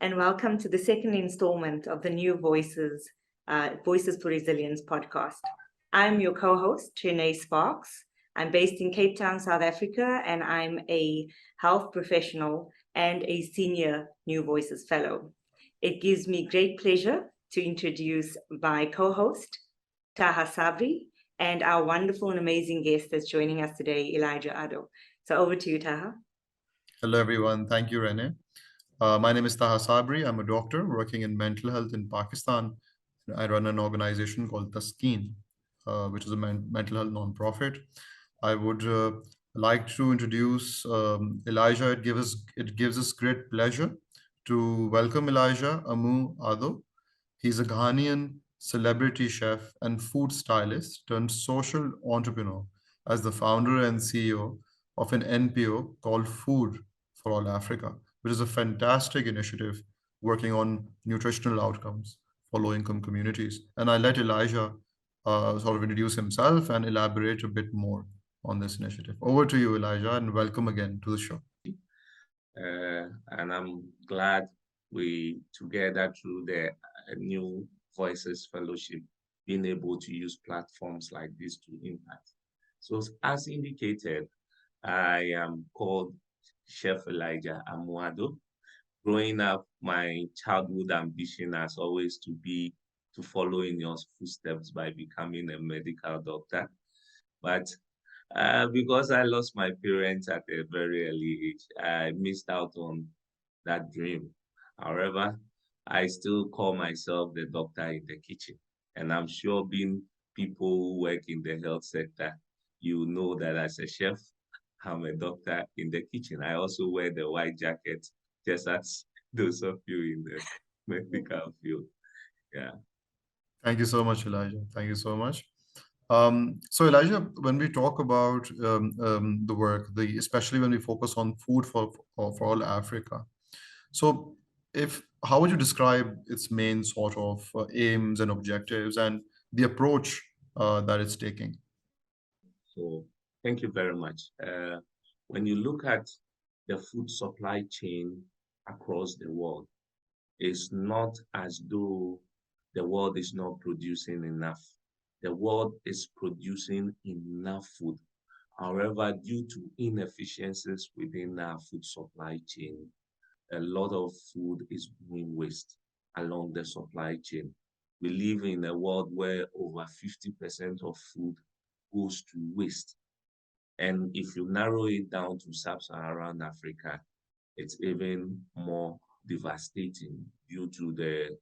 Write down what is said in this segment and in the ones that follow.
and welcome to the second installment of the New Voices, Voices for Resilience podcast. I'm your co-host, Rene Sparks. I'm based in Cape Town, South Africa, and I'm a health professional and a senior New Voices Fellow. It gives me great pleasure to introduce my co-host, Taha Sabri, and our wonderful and amazing guest that's joining us today, Elijah Addo. So over to you, Taha. Hello, everyone. Thank you, Rene. My name is Taha Sabri. I'm a doctor working in mental health in Pakistan. I run an organization called Taskeen, which is a mental health nonprofit. I would like to introduce Elijah. It gives us great pleasure to welcome Elijah Addo. He's a Ghanaian celebrity chef and food stylist turned social entrepreneur as the founder and CEO of an NPO called Food for All Africa, which is a fantastic initiative working on nutritional outcomes for low-income communities. And I let Elijah sort of introduce himself and elaborate a bit more on this initiative. Over to you, Elijah, and welcome again to the show. And I'm glad we together through the New Voices Fellowship being able to use platforms like this to impact. So as indicated, I am called Chef Elijah Addo. Growing up, my childhood ambition has always to follow in your footsteps by becoming a medical doctor. But because I lost my parents at a very early age, I missed out on that dream. However, I still call myself the doctor in the kitchen. And I'm sure being people who work in the health sector, you know that as a chef, I'm a doctor in the kitchen. I also wear the white jacket, just as those of you in the medical field. Yeah. Thank you so much, Elijah. Thank you so much. So Elijah, when we talk about the work, especially when we focus on food for all Africa, so how would you describe its main sort of aims and objectives and the approach that it's taking? So thank you very much. When you look at the food supply chain across the world, it's not as though the world is not producing enough. The world is producing enough food. However, due to inefficiencies within our food supply chain, a lot of food is being wasted along the supply chain. We live in a world where over 50% of food goes to waste. And if you narrow it down to sub-Saharan Africa, it's even more devastating due to the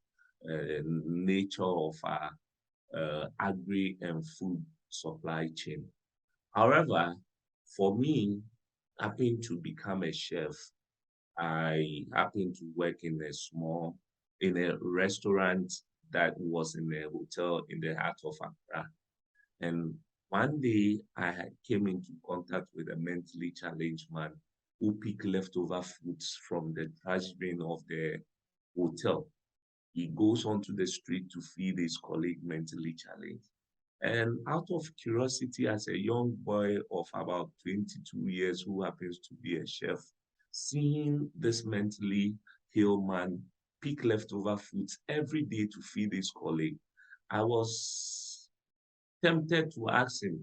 nature of our agri and food supply chain. However, for me, happening to become a chef, I happened to work in a restaurant that was in a hotel in the heart of Accra. And one day came into contact with a mentally challenged man who picked leftover foods from the trash bin of the hotel. He goes onto the street to feed his colleague mentally challenged. And out of curiosity, as a young boy of about 22 years who happens to be a chef, seeing this mentally ill man pick leftover foods every day to feed his colleague, I was tempted to ask him,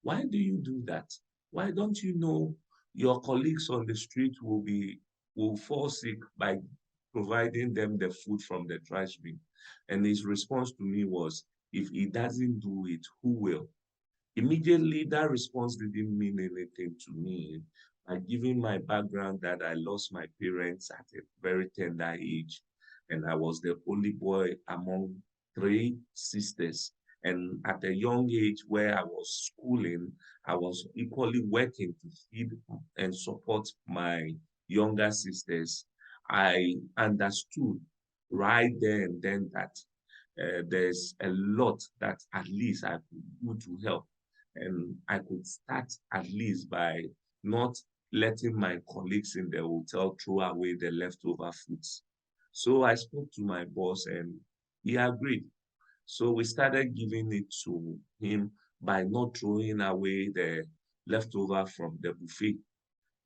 why do you do that? Why don't you know your colleagues on the street will fall sick by providing them the food from the trash bin? And his response to me was, if he doesn't do it, who will? Immediately, that response didn't mean anything to me. By giving my background that I lost my parents at a very tender age, and I was the only boy among 3 sisters. And at a young age where I was schooling, I was equally working to feed and support my younger sisters. I understood right there and then that there's a lot that at least I could do to help. And I could start at least by not letting my colleagues in the hotel throw away the leftover foods. So I spoke to my boss and he agreed. So we started giving it to him by not throwing away the leftover from the buffet.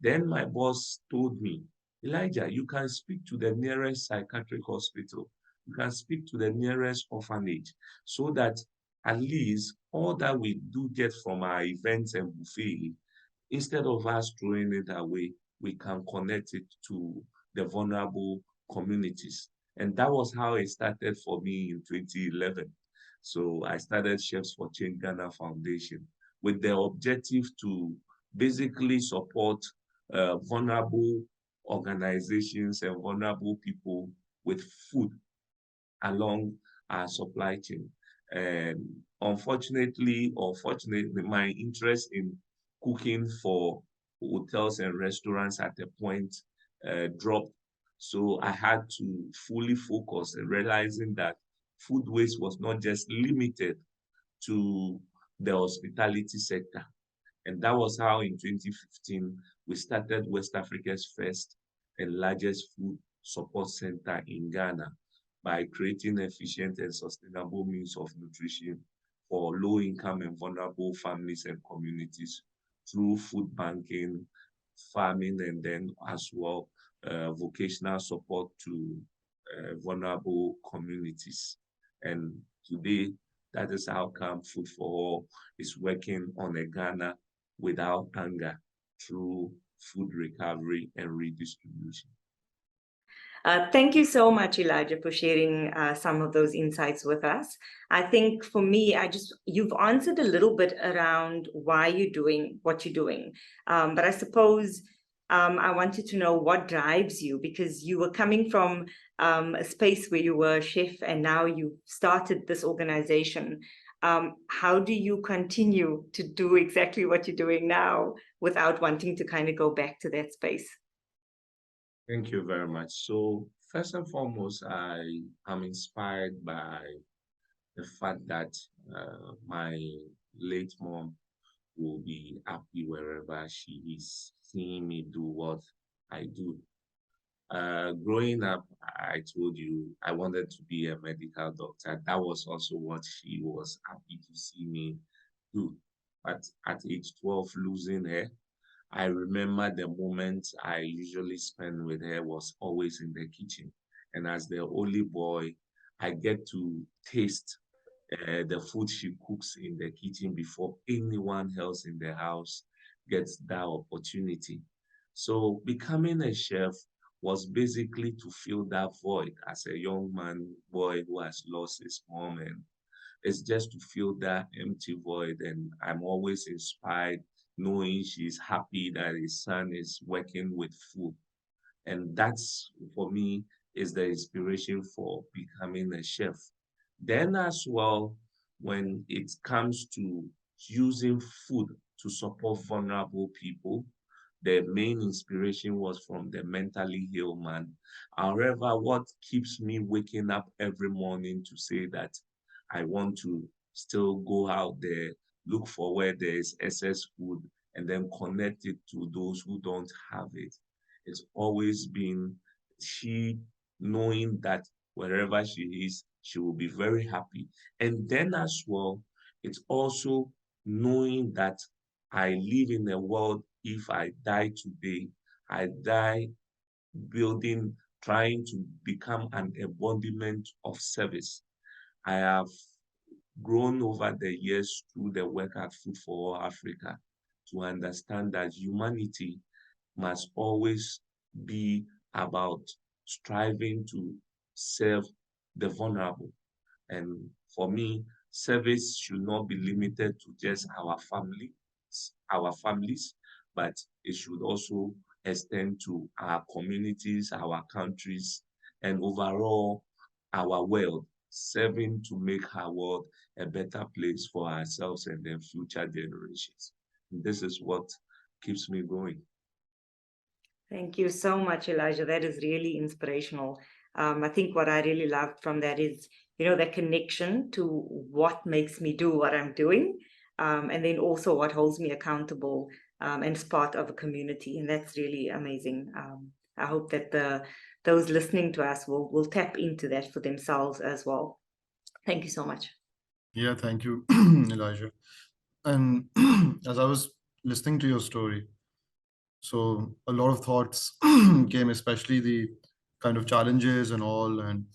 Then my boss told me Elijah, you can speak to the nearest psychiatric hospital. You can speak to the nearest orphanage so that at least all that we do get from our events and buffet, instead of us throwing it away, we can connect it to the vulnerable communities. And that was how it started for me in 2011. So I started Chefs for Change Ghana Foundation with the objective to basically support vulnerable organizations and vulnerable people with food along our supply chain. And unfortunately or fortunately, my interest in cooking for hotels and restaurants at a point dropped. So I had to fully focus and realizing that food waste was not just limited to the hospitality sector. And that was how in 2015, we started West Africa's first and largest food support center in Ghana by creating efficient and sustainable means of nutrition for low-income and vulnerable families and communities through food banking, farming, and then as well vocational support to vulnerable communities. And today, that is how come Food for All is working on a Ghana without hunger through food recovery and redistribution. Thank you so much, Elijah, for sharing some of those insights with us. I think for me, you've answered a little bit around why you're doing what you're doing. But I suppose I wanted to know what drives you, because you were coming from a space where you were a chef and now you started this organization. How do you continue to do exactly what you're doing now without wanting to kind of go back to that space? Thank you very much. So first and foremost, I am inspired by the fact that my late mom will be happy wherever she is, seeing me do what I do. Growing up, I told you I wanted to be a medical doctor. That was also what she was happy to see me do. But at age 12, losing her, I remember the moment I usually spend with her was always in the kitchen. And as the only boy, I get to taste the food she cooks in the kitchen before anyone else in the house gets that opportunity. So becoming a chef was basically to fill that void as a young man, boy who has lost his mom, and it's just to fill that empty void. And I'm always inspired knowing she's happy that his son is working with food. And that's, for me, is the inspiration for becoming a chef. Then as well, when it comes to using food to support vulnerable people, the main inspiration was from the mentally ill man. However, what keeps me waking up every morning to say that I want to still go out there, look for where there is excess food, and then connect it to those who don't have it. It's always been she knowing that wherever she is, she will be very happy. And then as well, it's also knowing that I live in a world, if I die today, I die building, trying to become an embodiment of service. I have grown over the years through the work at Food for All Africa to understand that humanity must always be about striving to serve the vulnerable. And for me, service should not be limited to just our families, but it should also extend to our communities, our countries, and overall our world, serving to make our world a better place for ourselves and the future generations. And this is what keeps me going. Thank you so much, Elijah. That is really inspirational. I think what I really loved from that is, that connection to what makes me do what I'm doing, and then also what holds me accountable and is part of a community. And that's really amazing. I hope that those listening to us will tap into that for themselves as well. Thank you so much. Yeah, thank you, Elijah. And as I was listening to your story, So a lot of thoughts came, especially the kind of challenges and all. And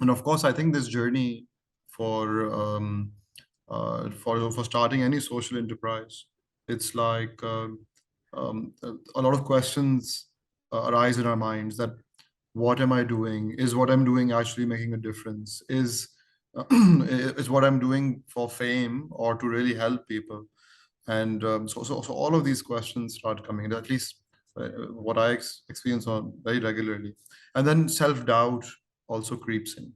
of course, I think this journey for for starting any social enterprise, it's like a lot of questions arise in our minds that what am I doing? Is what I'm doing actually making a difference? Is what I'm doing for fame or to really help people? And so all of these questions start coming in, at least what I experience on very regularly. And then self-doubt also creeps in.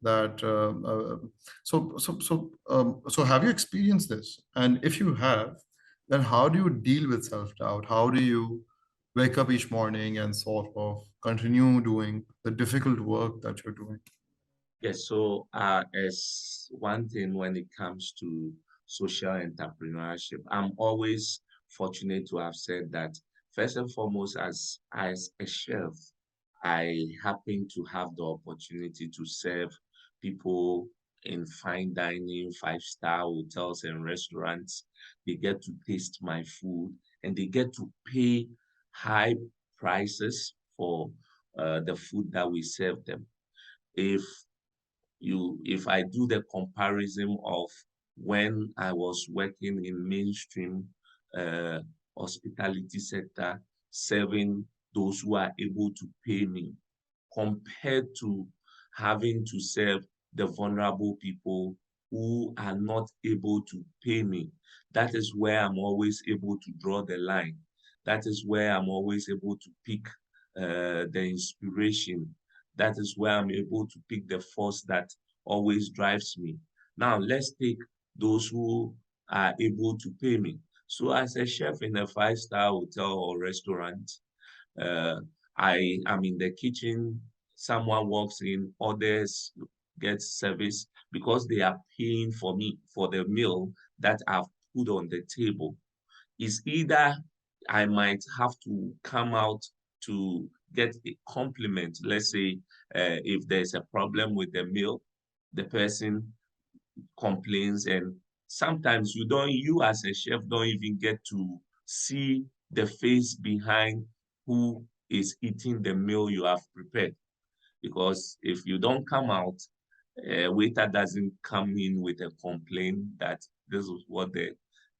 That so have you experienced this? And if you have, then how do you deal with self-doubt? How do you wake up each morning and sort of continue doing the difficult work that you're doing? Yes, so as one thing when it comes to social entrepreneurship, I'm always fortunate to have said that first and foremost, as a chef, I happen to have the opportunity to serve people in fine dining, five-star hotels and restaurants. They get to taste my food and they get to pay high prices for the food that we serve them. If if I do the comparison of when I was working in mainstream uh, hospitality sector, serving those who are able to pay me, compared to having to serve the vulnerable people who are not able to pay me. That is where I'm always able to draw the line. That is where I'm always able to pick the inspiration. That is where I'm able to pick the force that always drives me. Now, let's take those who are able to pay me. So, as a chef in a five-star hotel or restaurant, uh, I am in the kitchen, someone walks in, orders, gets service because they are paying for me for the meal that I've put on the table. Is either I might have to come out to get a compliment. Let's say if there's a problem with the meal, the person complains, and sometimes you as a chef don't even get to see the face behind who is eating the meal you have prepared. Because if you don't come out, a waiter doesn't come in with a complaint that this is what the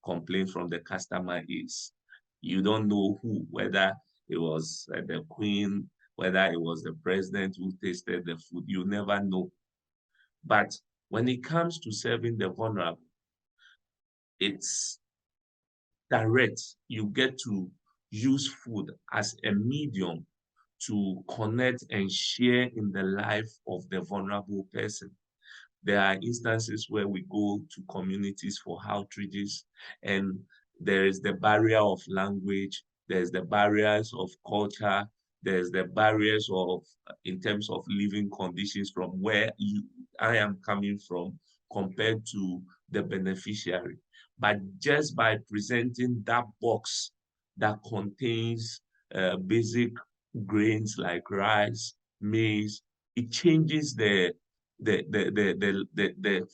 complaint from the customer is. You don't know who, whether it was the queen, whether it was the president who tasted the food. You never know. But when it comes to serving the vulnerable, it's direct. You get to use food as a medium to connect and share in the life of the vulnerable person. There are instances where we go to communities for outreaches, and there is the barrier of language, there's the barriers of culture, there's the barriers of in terms of living conditions from where I am coming from compared to the beneficiary. But just by presenting that box that contains basic grains like rice, maize, it changes the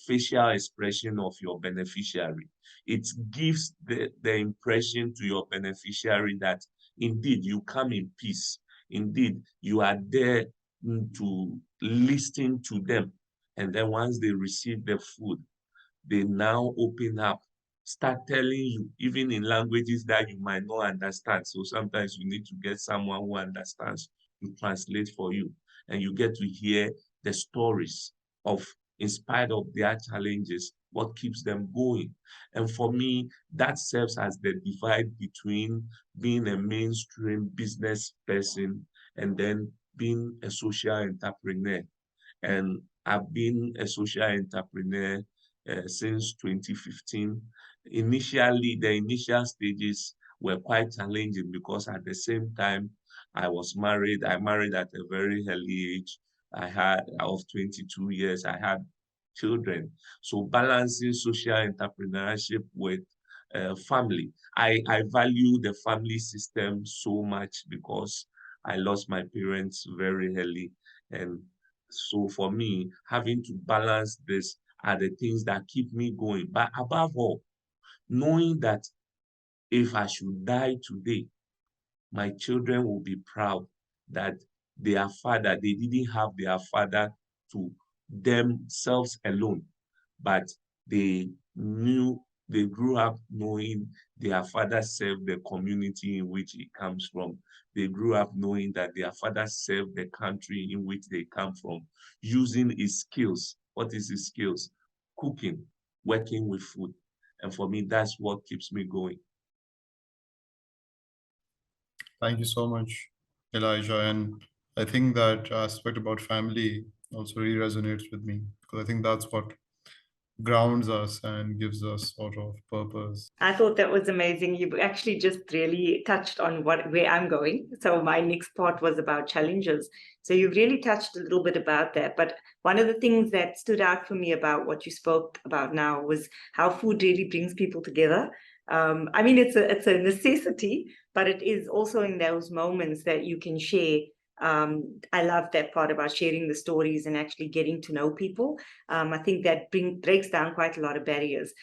facial expression of your beneficiary. It gives the impression to your beneficiary that indeed you come in peace. Indeed, you are there to listen to them. And then once they receive the food, they now open up, start telling you, even in languages that you might not understand. So sometimes you need to get someone who understands to translate for you. And you get to hear the stories of, in spite of their challenges, what keeps them going. And for me, that serves as the divide between being a mainstream business person and then being a social entrepreneur. And I've been a social entrepreneur since 2015. Initially, the initial stages were quite challenging because at the same time, I was married. I married at a very early age. I was 22 years. I had children. So balancing social entrepreneurship with family. I value the family system so much because I lost my parents very early. And so for me, having to balance this are the things that keep me going. But above all, knowing that if I should die today, my children will be proud that their father, they didn't have their father to themselves alone, but they grew up knowing their father served the community in which he comes from. They grew up knowing that their father served the country in which they come from, using his skills. What is his skills? Cooking, working with food. And for me, that's what keeps me going. Thank you so much, Elijah. And I think that aspect about family also really resonates with me, because I think that's what grounds us and gives us sort of purpose. I thought that was amazing. You actually just really touched on where I'm going. So my next part was about challenges. So you really touched a little bit about that. But one of the things that stood out for me about what you spoke about now was how food really brings people together. I mean, it's a necessity, but it is also in those moments that you can share. I love that part about sharing the stories and actually getting to know people. I think that breaks down quite a lot of barriers.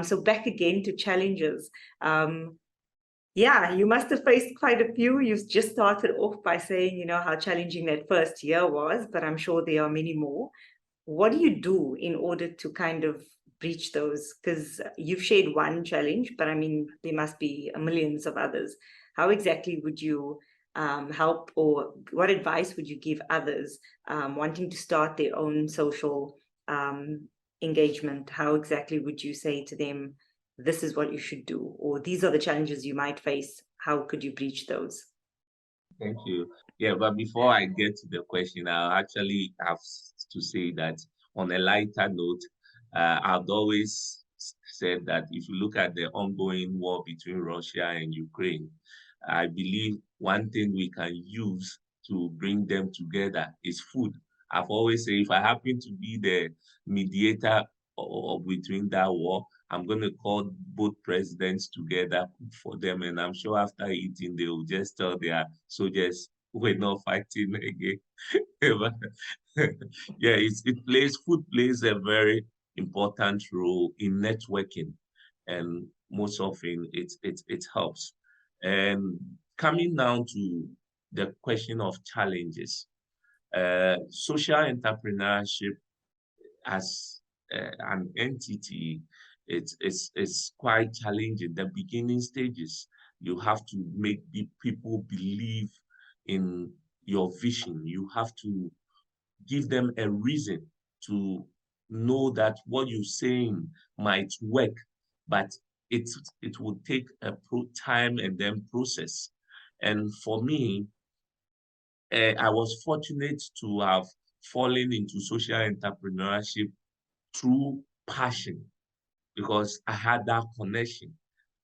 So back again to challenges. Yeah, you must have faced quite a few. You've just started off by saying, how challenging that first year was, but I'm sure there are many more. What do you do in order to kind of breach those? Because you've shared one challenge, but I mean, there must be millions of others. How exactly would you help, or what advice would you give others wanting to start their own social engagement? How exactly would you say to them, this is what you should do, or these are the challenges you might face? How could you breach those? Thank you. Yeah, but before I get to the question, I actually have to say that on a lighter note, I've always said that if you look at the ongoing war between Russia and Ukraine, I believe one thing we can use to bring them together is food. I've always said if I happen to be the mediator between that war, I'm going to call both presidents together, cook for them, and I'm sure after eating, they will just tell their soldiers we're not fighting again. Yeah, food plays a very important role in networking, and most often it helps. And coming down to the question of challenges, social entrepreneurship as an entity, it's quite challenging. The beginning stages, you have to make the people believe in your vision. You have to give them a reason to know that what you're saying might work, but it will take a time and then process. And for me, I was fortunate to have fallen into social entrepreneurship through passion, because I had that connection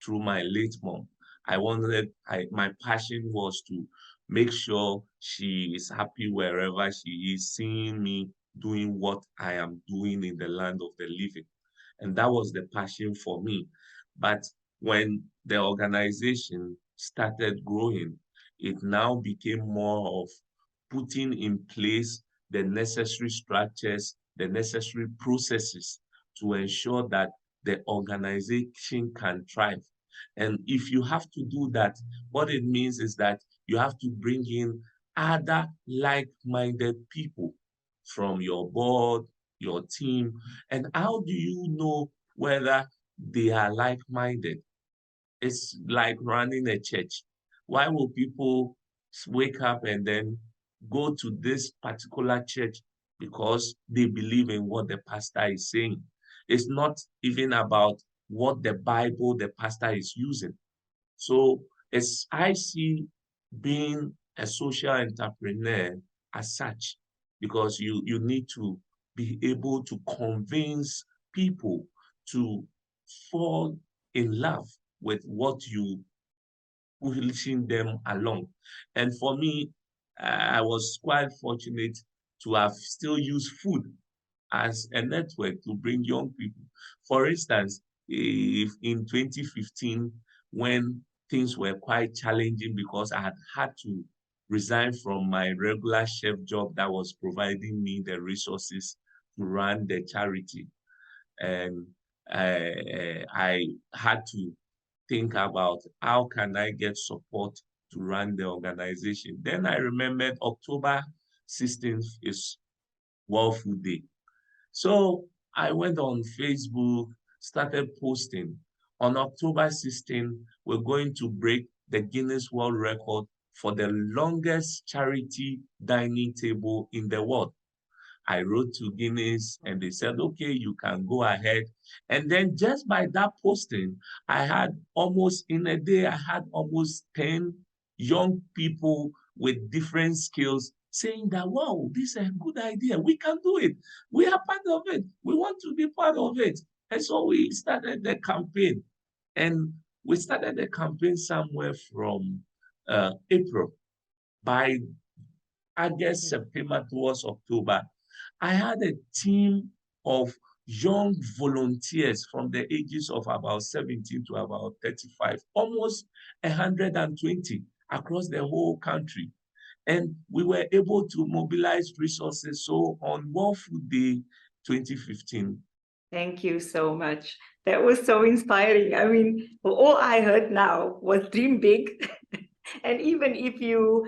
through my late mom. My passion was to make sure she is happy wherever she is, seeing me doing what I am doing in the land of the living. And that was the passion for me. But when the organization started growing, it now became more of putting in place the necessary structures, the necessary processes to ensure that the organization can thrive. And if you have to do that, what it means is that you have to bring in other like-minded people from your board, your team. And how do you know whether they are like-minded? It's like running a church. Why will people wake up and then go to this particular church? Because they believe in what the pastor is saying. It's not even about what the Bible the pastor is using. So as I see being a social entrepreneur as such, because you need to be able to convince people to fall in love with what you pushing them along. And for me, I was quite fortunate to have still used food as a network to bring young people. For instance, if in 2015, when things were quite challenging because I had to resign from my regular chef job that was providing me the resources to run the charity, and I had to think about how can I get support to run the organization. Then I remembered October 16th is World Food Day. So I went on Facebook, started posting. On October 16th, we're going to break the Guinness World Record for the longest charity dining table in the world. I wrote to Guinness and they said, okay, you can go ahead. And then just by that posting, I had almost in a day, I had almost 10 young people with different skills saying that, wow, this is a good idea. We can do it. We are part of it. We want to be part of it. And so we started the campaign. And we started the campaign somewhere from April. By August, September, towards October, I had a team of young volunteers from the ages of about 17 to about 35, almost 120 across the whole country. And we were able to mobilize resources. So on World Food Day 2015. Thank you so much. That was so inspiring. I mean, all I heard now was dream big. And even if you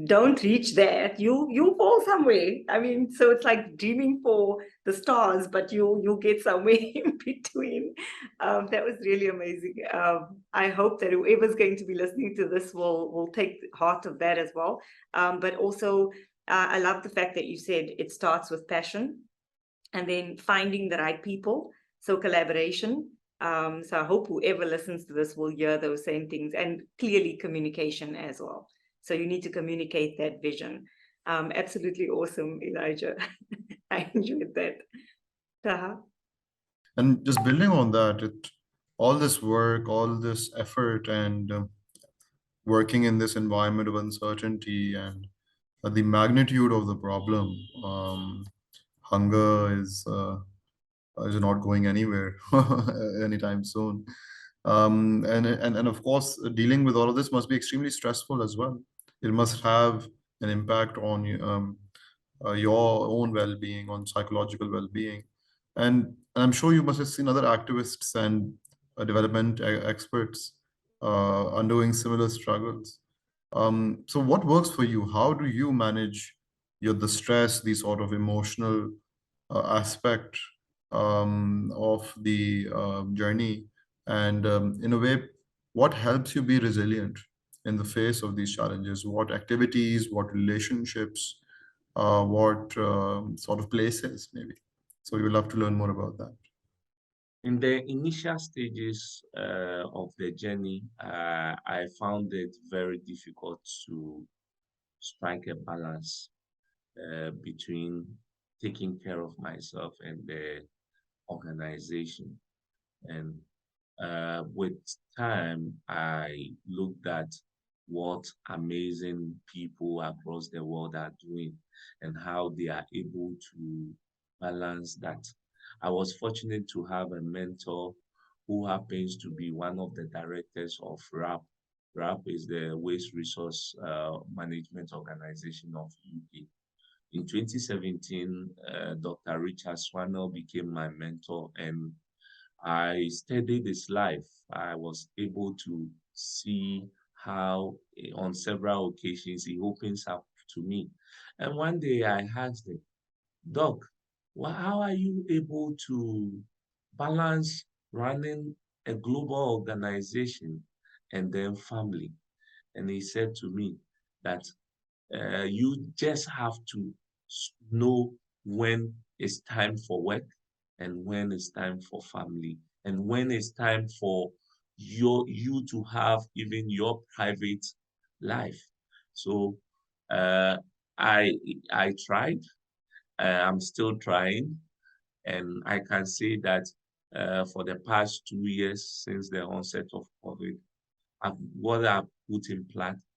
don't reach there, you fall somewhere. I mean, so it's like dreaming for the stars, but you get somewhere in between. That was really amazing. I hope that whoever's going to be listening to this will take heart of that as well. But also, I love the fact that you said it starts with passion and then finding the right people. So collaboration. So I hope whoever listens to this will hear those same things, and clearly communication as well. So you need to communicate that vision. Absolutely awesome, Elijah. I enjoyed that. Taha? And just building on that, all this work, all this effort, and working in this environment of uncertainty and the magnitude of the problem, hunger is not going anywhere anytime soon. And of course, dealing with all of this must be extremely stressful as well. It must have an impact on your own well-being, on psychological well-being. And I'm sure you must have seen other activists and development experts undergoing similar struggles. So what works for you? How do you manage the stress, the sort of emotional aspect of the journey? And in a way, what helps you be resilient in the face of these challenges? What activities, what relationships, what sort of places, maybe? So we would love to learn more about that. In the initial stages of the journey, I found it very difficult to strike a balance between taking care of myself and the organization. And with time, I looked at what amazing people across the world are doing and how they are able to balance that. I was fortunate to have a mentor who happens to be one of the directors of RAP. RAP is the Waste Resource Management Organization of UK. In 2017, Dr. Richard Swannell became my mentor, and I studied his life. I was able to see how, on several occasions, he opens up to me. And one day I asked him, Doc, how are you able to balance running a global organization and then family? And he said to me that you just have to know when it's time for work and when it's time for family and when it's time for you to have even your private life. So uh, I I tried. I'm still trying, and I can say that for the past 2 years since the onset of COVID, what I've put in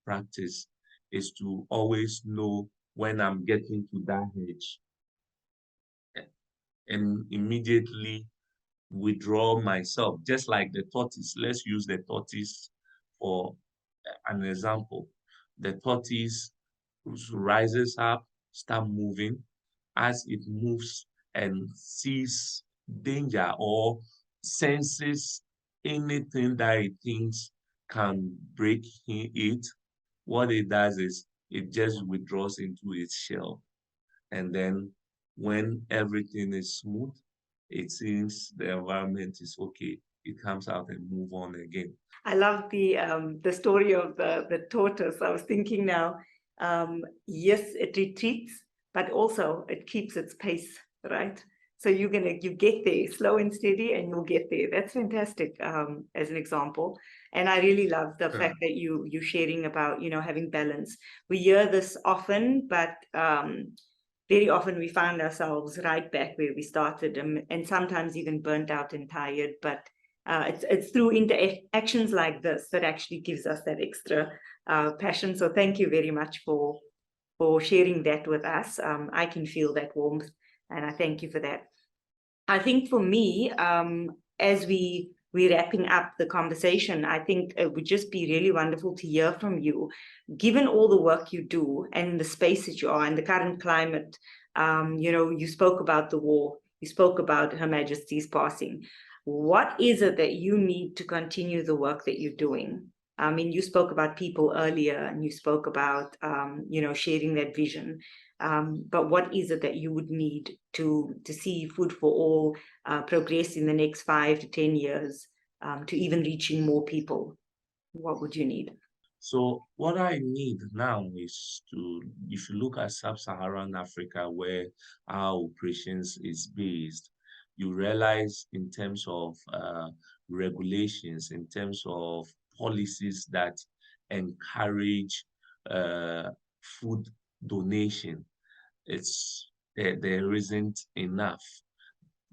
practice is to always know when I'm getting to that age and immediately withdraw myself, just like the tortoise. Let's use the tortoise for an example. The tortoise rises up, start moving. As it moves and sees danger or senses anything that it thinks can break it, what it does is it just withdraws into its shell. And then when everything is smooth, it seems the environment is okay. It comes out and move on again. I love the story of the tortoise. I was thinking now, yes, it retreats, but also it keeps its pace, right? So you get there slow and steady, and you'll get there. That's fantastic, as an example. And I really love the fact that you sharing about having balance. We hear this often, but very often we find ourselves right back where we started, and sometimes even burnt out and tired. But it's through interactions like this that actually gives us that extra passion. So thank you very much for sharing that with us. I can feel that warmth, and I thank you for that. I think for me, as we're wrapping up the conversation, I think it would just be really wonderful to hear from you, given all the work you do and the space that you are and the current climate. You spoke about the war, you spoke about Her Majesty's passing. What is it that you need to continue the work that you're doing? I mean, you spoke about people earlier, and you spoke about, sharing that vision. But what is it that you would need to see Food for All progress in the next 5 to 10 years, to even reaching more people? What would you need? So what I need now is if you look at sub-Saharan Africa, where our operations is based, you realize in terms of regulations, in terms of policies that encourage food donation, there isn't enough.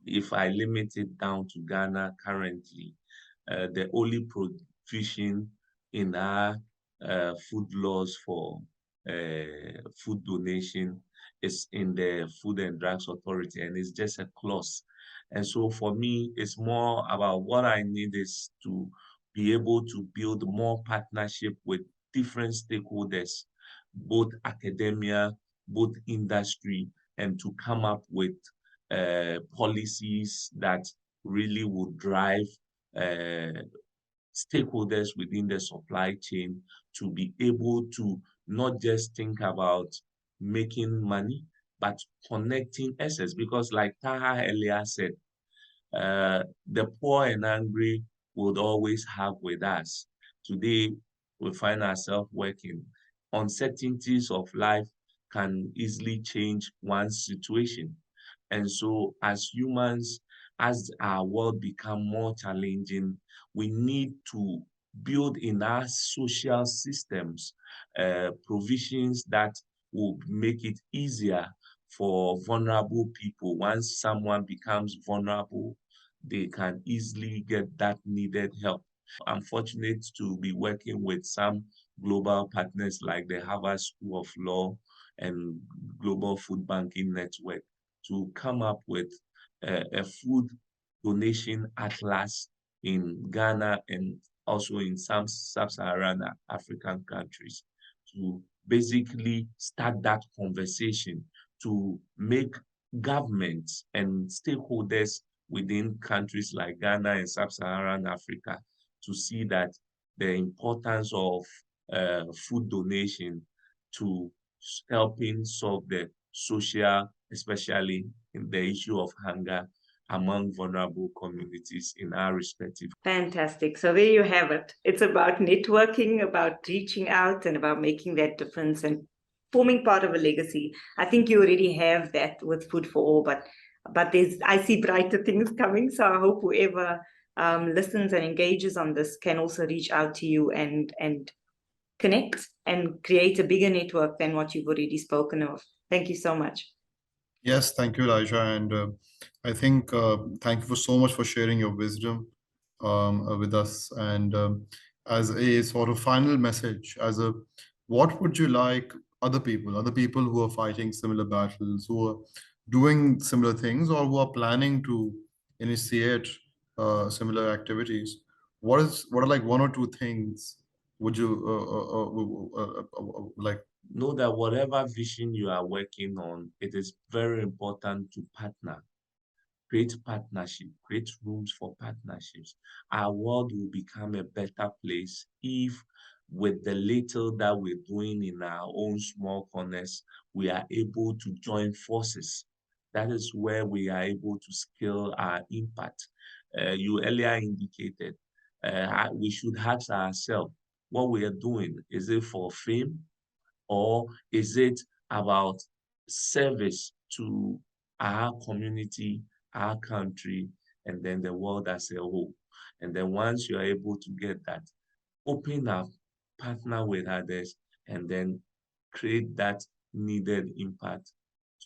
If I limit it down to Ghana currently, the only provision in our food laws for food donation is in the Food and Drugs Authority, and it's just a clause. And so for me, it's more about what I need is to be able to build more partnership with different stakeholders, both academia, both industry, and to come up with policies that really would drive stakeholders within the supply chain to be able to not just think about making money, but connecting assets. Because like Taha earlier said, the poor and angry would always have with us. Today, we find ourselves working. Uncertainties of life can easily change one's situation. And so as humans, as our world become more challenging, we need to build in our social systems provisions that will make it easier for vulnerable people. Once someone becomes vulnerable, they can easily get that needed help. I'm fortunate to be working with some global partners like the Harvard School of Law and Global Food Banking Network to come up with a food donation atlas in Ghana and also in some sub-Saharan African countries to basically start that conversation to make governments and stakeholders within countries like Ghana and sub-Saharan Africa to see that the importance of food donation to helping solve the social, especially in the issue of hunger among vulnerable communities in our respective. Fantastic. So there you have it. It's about networking, about reaching out, and about making that difference and forming part of a legacy. I think you already have that with Food for All, but I see brighter things coming. So I hope whoever listens and engages on this can also reach out to you and connect and create a bigger network than what you've already spoken of. Thank you so much. Yes, thank you, Elijah. And I think thank you for so much for sharing your wisdom with us. And as a sort of final message, what would you like other people who are fighting similar battles, who are doing similar things, or who are planning to initiate similar activities? What are like one or two things would you like? Know that whatever vision you are working on, it is very important to partner, create partnership, create rooms for partnerships, our world will become a better place if with the little that we're doing in our own small corners, we are able to join forces. That is where we are able to scale our impact. You earlier indicated we should ask ourselves what we are doing. Is it for fame, or is it about service to our community, our country, and then the world as a whole? And then once you're able to get that, open up, partner with others, and then create that needed impact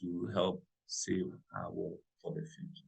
to help save our world for the future.